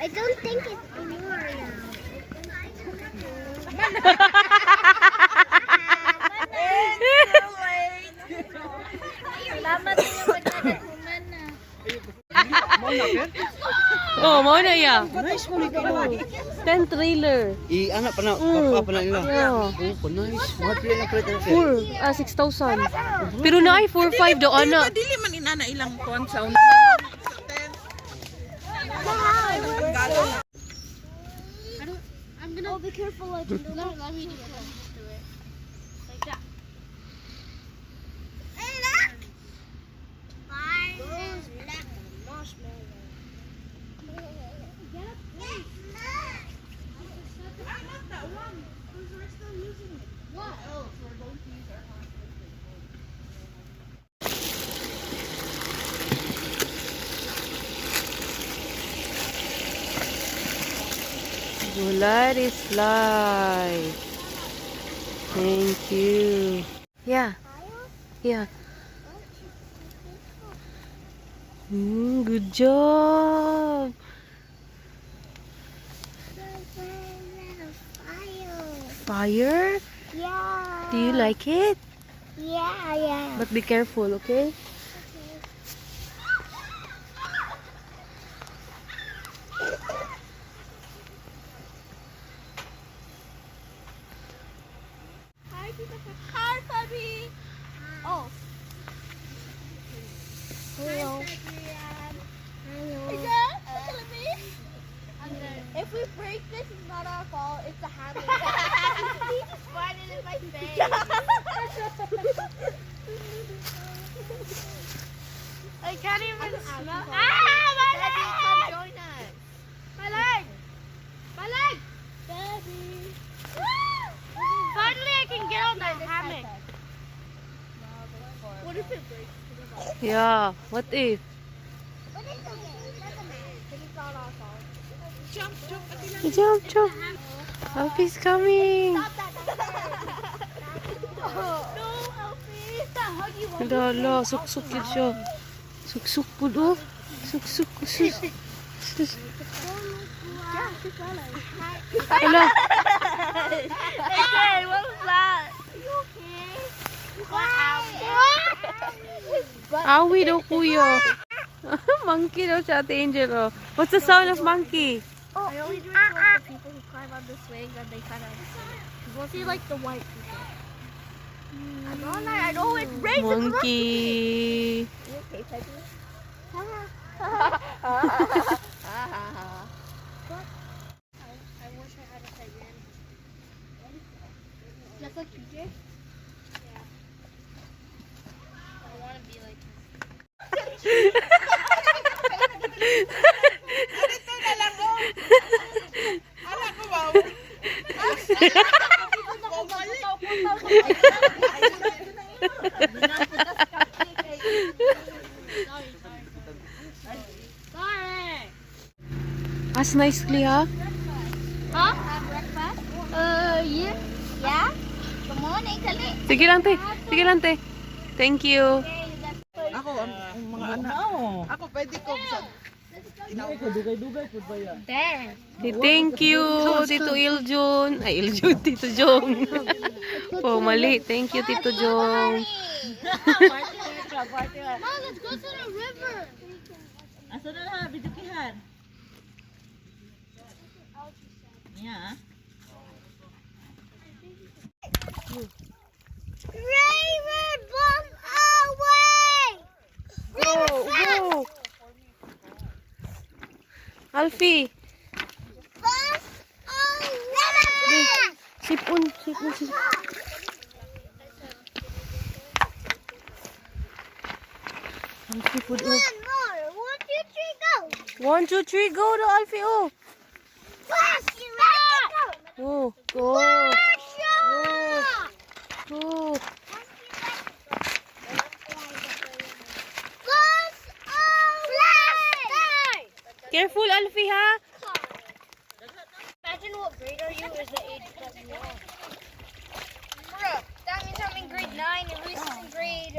I don't think it's Mario. Salamat sa iyo magdadagkuman na. Oh, mau na ya. Nice mo ni kilo. 10 trailer. Anak pa na, pa na nila. Yeah. Oh, nice. What pila na plate na? 6,000. Pero na ay 4,500 daw ana. Dili man inana ilang kuan sa una. I'm gonna be careful. Let me do it. Like that. Let it slide. Thank you. Yeah. Yeah. Good job. Fire? Yeah. Do you like it? Yeah. But be careful, okay? Hi, puppy. Oh. Hello. If we break this, it's not our fault. It's the habit. He just farted in my face. I can't even smell. My leg! Come join us. My leg! My leg! Daddy. Finally, I can get on that hammock. What if it breaks? Yeah. What if? But it's okay. It doesn't matter. It's not our fault. Jump. Alfie's coming. Stop that. No, Elfie. Stop hugging. Lala, suksuk yun siya. Suksuk po do. Suksuk. Hala. Hey, what was that? Are you okay? Awi daw kuya. Monkey daw siya, Ate Angel. Oh. What's the sound of monkey? I only do it to like, the people who climb on the swing and they kind of mostly like the white people. I know it's racing. Monkey. You okay, Peggy? I wish I had a Siberian. Just like PJ? Yeah. I want to be like him. As nicely, ha? Huh? Have breakfast? Yeah. Yeah? Good morning, Kali. Sige lang, te. Thank you. Ako ang mga anak. Ako pwede ko sa Dugay-dugay po ba yan? There. Thank you, Tito Iljun. Ay, Iljun, Tito Jong. Oh, mali. Thank you, Tito Jong. Mom, let's go to the river. Asa na lang bidukihan. Yeah. River, bomb away! Go. Alfie. Bomb away! Sipon. Alfie, food. One more. 1, 2, 3, go. 1, 2, 3, go to Alfie. Oh. Flash! You ready? Go. Go. Careful, Alfie, ha? Imagine what grade are you is the age that you are. Bro, that means I'm in grade 9 and Luis is in grade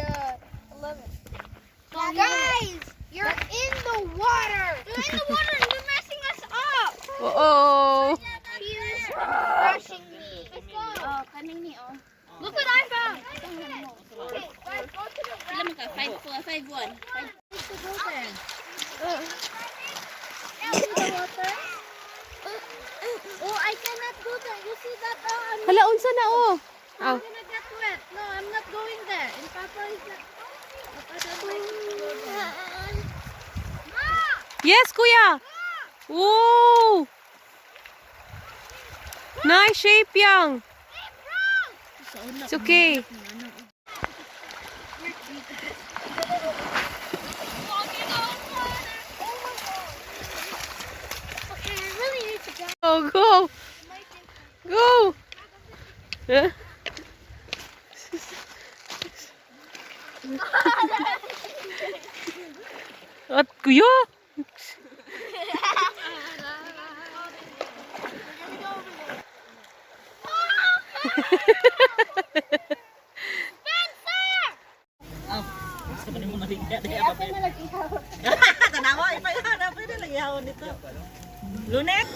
5-1. To go there. See the water? Oh, I cannot go there. You see that? Hala, unsa na oh. I'm gonna get wet. No, I'm not going there. And Papa is not. Papa doesn't like to go there. Yes, kuya. Woo! Nice shape, Yang. It's okay. Okay, I really need to go. Oh, go. Go. Huh? At kuya. Tanawa, ipayana, pwede lang ihawon nito. Lunet!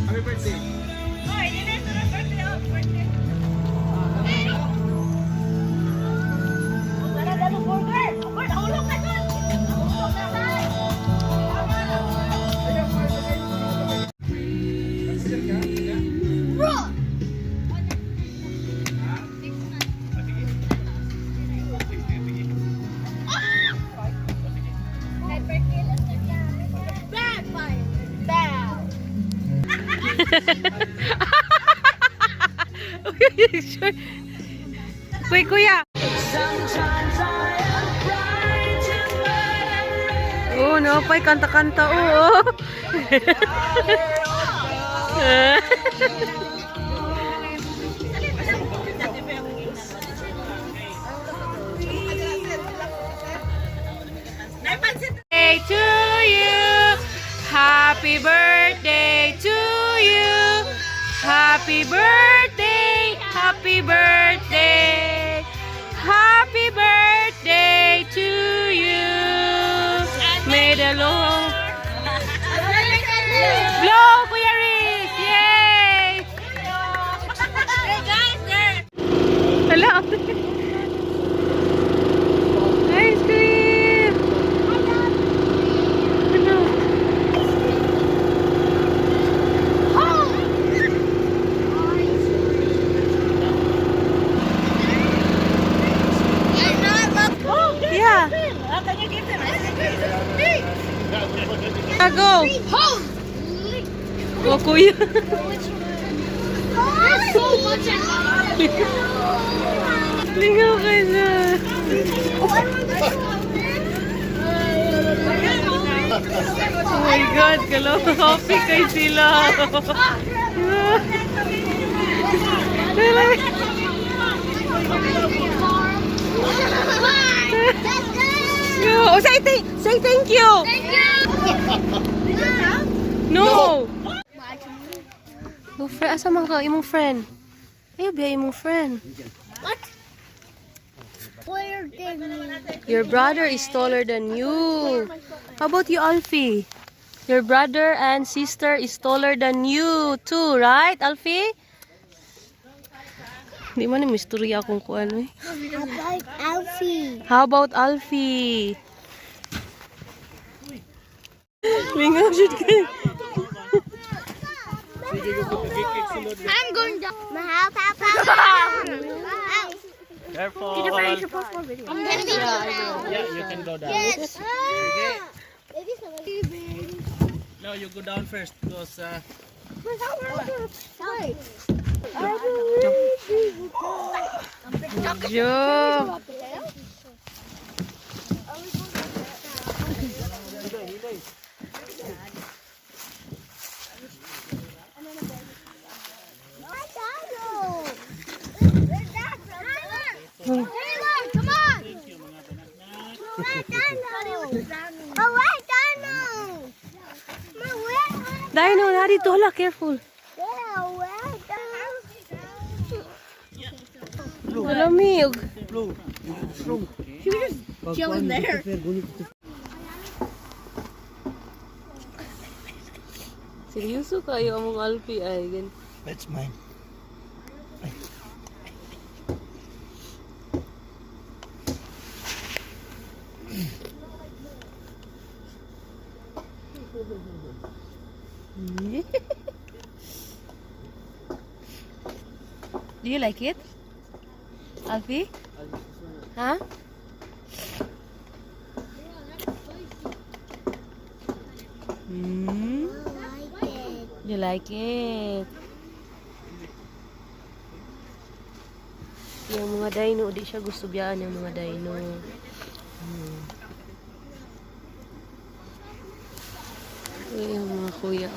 Happy birthday. Hoy, Lunet, birthday, birthday. Sana dalo burger. Burger, nahulog na doon. Nahulog na tayo. Bad fire. Bad. Uy, kuya. Oh, no, pa'y kanta-kanta, oh. Birthday to you. Happy birthday to you. Happy birthday. Happy birthday. Happy birthday to you. May the long blow, Kuya Riz. Yay! Hey guys, there. Hello. Ice cream. Hello. Yeah. Can you give them? Go. Oh, kuya. There's so much in Lingaw kayo na. Oh my God, happy kayo sila. Oh, say thank you. No. No, friend. Asa man ka? Imong friend. Ayaw, biya imong friend. What? Where did Your brother is taller than you. How about you, Alfie? Your brother and sister is taller than you too, right, Alfie? Hindi man yung istorya kung ano eh. about Alfie? How about Alfie? Lingaw, shoot ka. I'm going down. Mahal, Papa. Careful. I'm gonna be down. Yeah, you can go down. Yes. No, you go down first because Job. Come on. Dino, narito. Hala, careful. Malamig. Chill in there. Seryoso kayo among Alfie ay. that's mine. Do you like it? Alfie? Huh? Hmm? You like it? Yung mga dino, di siya gusto biyaan yung mga dino. Yung mga kuya.